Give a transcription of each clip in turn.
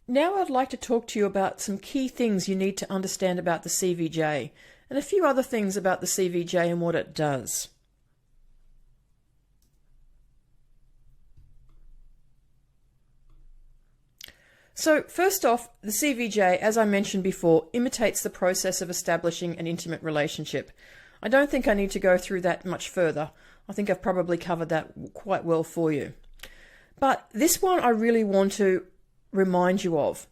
Now I'd like to talk to you about some key things you need to understand about the CVJ and a few other things about the CVJ and what it does. So first off, the CVJ, as I mentioned before, imitates the process of establishing an intimate relationship. I don't think I need to go through that much further. I think I've probably covered that quite well for you. But this one I really want to remind you of.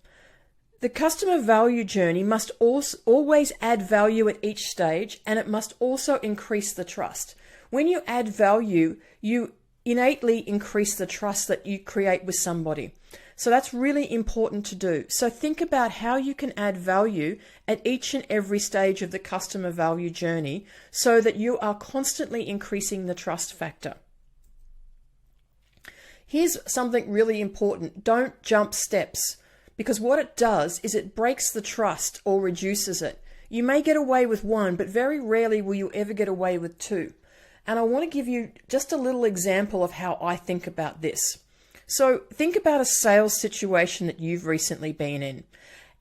The customer value journey must always add value at each stage, and it must also increase the trust. When you add value, you innately increase the trust that you create with somebody. So that's really important to do. So think about how you can add value at each and every stage of the customer value journey so that you are constantly increasing the trust factor. Here's something really important. Don't jump steps, because what it does is it breaks the trust or reduces it. You may get away with one, but very rarely will you ever get away with two. And I want to give you just a little example of how I think about this. So think about a sales situation that you've recently been in,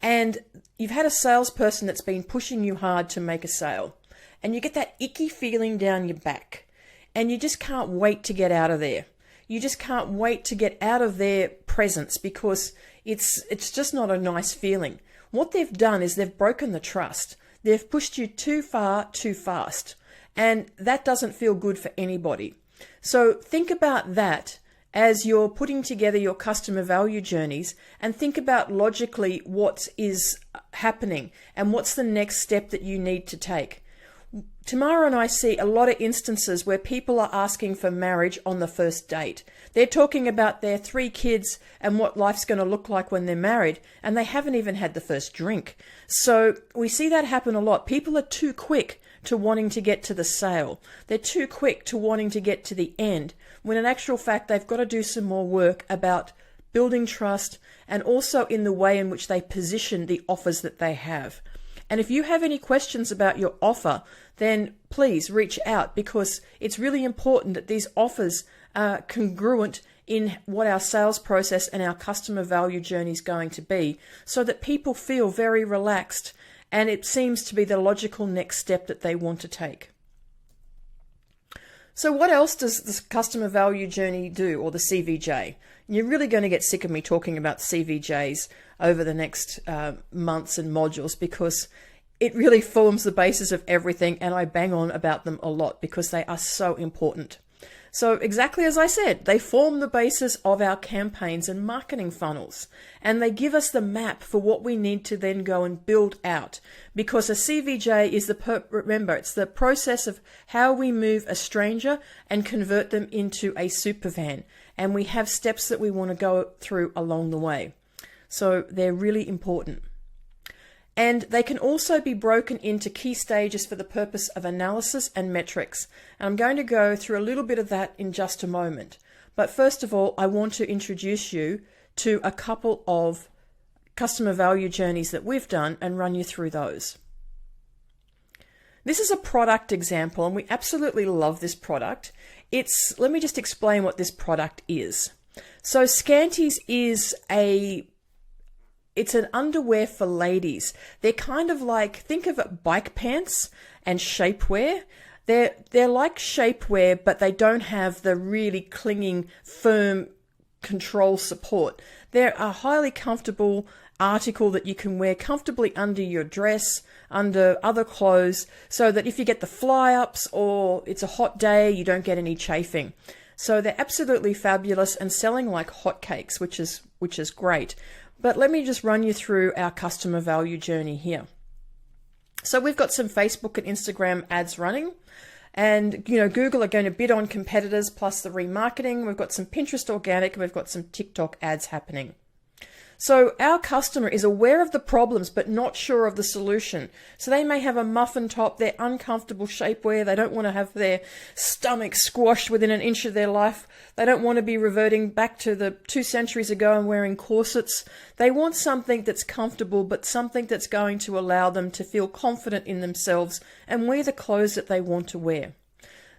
and you've had a salesperson that's been pushing you hard to make a sale, and you get that icky feeling down your back, and you just can't wait to get out of there. You just can't wait to get out of their presence because it's just not a nice feeling. What they've done is they've broken the trust. They've pushed you too far, too fast, and that doesn't feel good for anybody. So think about that as you're putting together your customer value journeys, and think about logically what is happening and what's the next step that you need to take. Tamara and I see a lot of instances where people are asking for marriage on the first date. They're talking about their 3 kids and what life's going to look like when they're married, and they haven't even had the first drink. So we see that happen a lot. People are too quick to wanting to get to the sale. They're too quick to wanting to get to the end, when in actual fact they've got to do some more work about building trust and also in the way in which they position the offers that they have. And if you have any questions about your offer, then please reach out, because it's really important that these offers are congruent in what our sales process and our customer value journey is going to be, so that people feel very relaxed and it seems to be the logical next step that they want to take. So what else does this customer value journey do, or the CVJ? You're really going to get sick of me talking about CVJs over the next months and modules, because it really forms the basis of everything, and I bang on about them a lot because they are so important. So exactly as I said, they form the basis of our campaigns and marketing funnels, and they give us the map for what we need to then go and build out, because a CVJ is remember, it's the process of how we move a stranger and convert them into a supervan, and we have steps that we want to go through along the way. So they're really important. And they can also be broken into key stages for the purpose of analysis and metrics. And I'm going to go through a little bit of that in just a moment. But first of all, I want to introduce you to a couple of customer value journeys that we've done and run you through those. This is a product example, and we absolutely love this product. Let me just explain what this product is. So Scanties is it's an underwear for ladies. They're kind of like, think of it, bike pants and shapewear. They're like shapewear, but they don't have the really clinging, firm control support. They're a highly comfortable article that you can wear comfortably under your dress, under other clothes, so that if you get the fly-ups or it's a hot day, you don't get any chafing. So they're absolutely fabulous and selling like hotcakes, which is great. But let me just run you through our customer value journey here. So we've got some Facebook and Instagram ads running, and Google are going to bid on competitors plus the remarketing. We've got some Pinterest organic, and we've got some TikTok ads happening. So our customer is aware of the problems but not sure of the solution. So they may have a muffin top, they're uncomfortable shapewear, they don't want to have their stomach squashed within an inch of their life. They don't want to be reverting back to the 2 centuries ago and wearing corsets. They want something that's comfortable, but something that's going to allow them to feel confident in themselves and wear the clothes that they want to wear.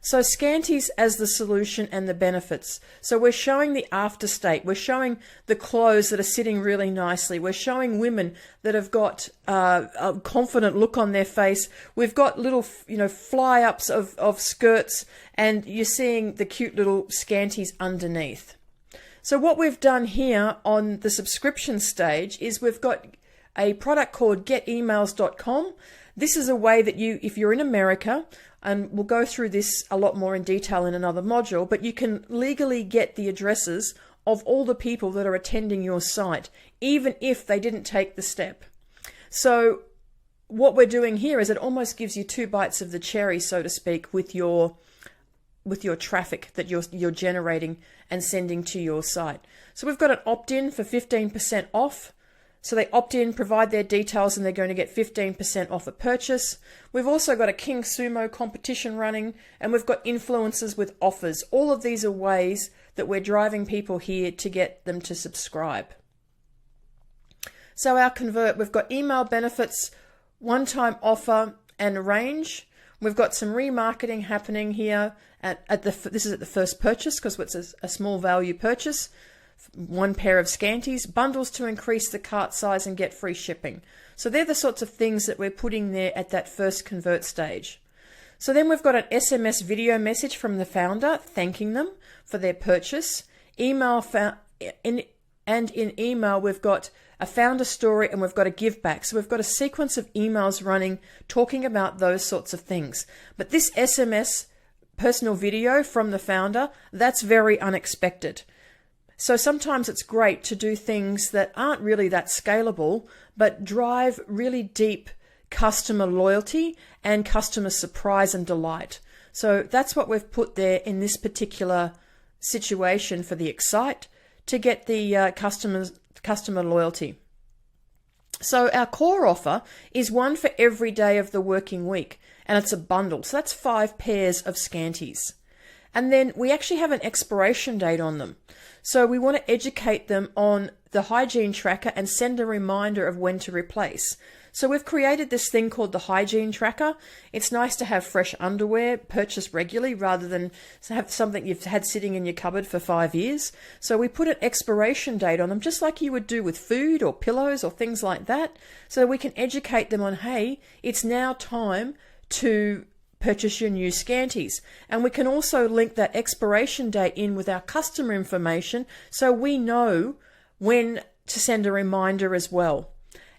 So scanties as the solution and the benefits. So we're showing the after state. We're showing the clothes that are sitting really nicely. We're showing women that have got a confident look on their face. We've got little, fly ups of skirts, and you're seeing the cute little scanties underneath. So what we've done here on the subscription stage is we've got a product called getemails.com. This is a way that if you're in America, and we'll go through this a lot more in detail in another module, but you can legally get the addresses of all the people that are attending your site, even if they didn't take the step. So what we're doing here is it almost gives you 2 bites of the cherry, so to speak, with your traffic that you're generating and sending to your site. So we've got an opt-in for 15% off. So they opt in, provide their details, and they're going to get 15% off a purchase. We've also got a King Sumo competition running, and we've got influencers with offers. All of these are ways that we're driving people here to get them to subscribe. So our convert, we've got email benefits, one-time offer, and range. We've got some remarketing happening here this is at the first purchase because it's a small value purchase. 1 pair of scanties, bundles to increase the cart size and get free shipping. So they're the sorts of things that we're putting there at that first convert stage. So then we've got an SMS video message from the founder thanking them for their purchase. In email we've got a founder story and we've got a give back. So we've got a sequence of emails running talking about those sorts of things. But this SMS personal video from the founder, that's very unexpected. So sometimes it's great to do things that aren't really that scalable, but drive really deep customer loyalty and customer surprise and delight. So that's what we've put there in this particular situation for the Excite to get the customer loyalty. So our core offer is 1 for every day of the working week, and it's a bundle. So that's 5 pairs of scanties. And then we actually have an expiration date on them. So we want to educate them on the hygiene tracker and send a reminder of when to replace. So we've created this thing called the hygiene tracker. It's nice to have fresh underwear purchased regularly rather than have something you've had sitting in your cupboard for 5 years. So we put an expiration date on them, just like you would do with food or pillows or things like that. So we can educate them on, hey, it's now time to purchase your new scanties. And we can also link that expiration date in with our customer information so we know when to send a reminder as well.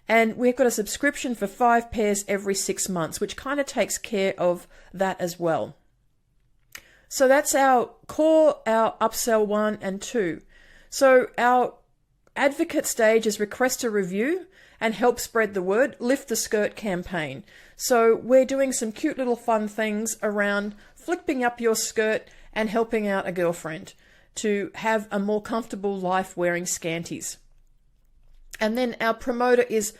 And we've got a subscription for 5 pairs every 6 months, which kind of takes care of that as well. So that's our core, our upsell 1 and 2. So our advocate stage is request a review and help spread the word, lift the skirt campaign. So we're doing some cute little fun things around flipping up your skirt and helping out a girlfriend to have a more comfortable life wearing scanties. And then our promoter is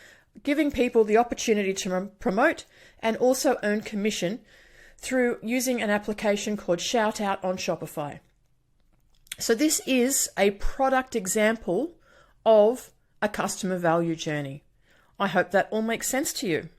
giving people the opportunity to promote and also earn commission through using an application called Shout Out on Shopify. So this is a product example of a customer value journey. I hope that all makes sense to you.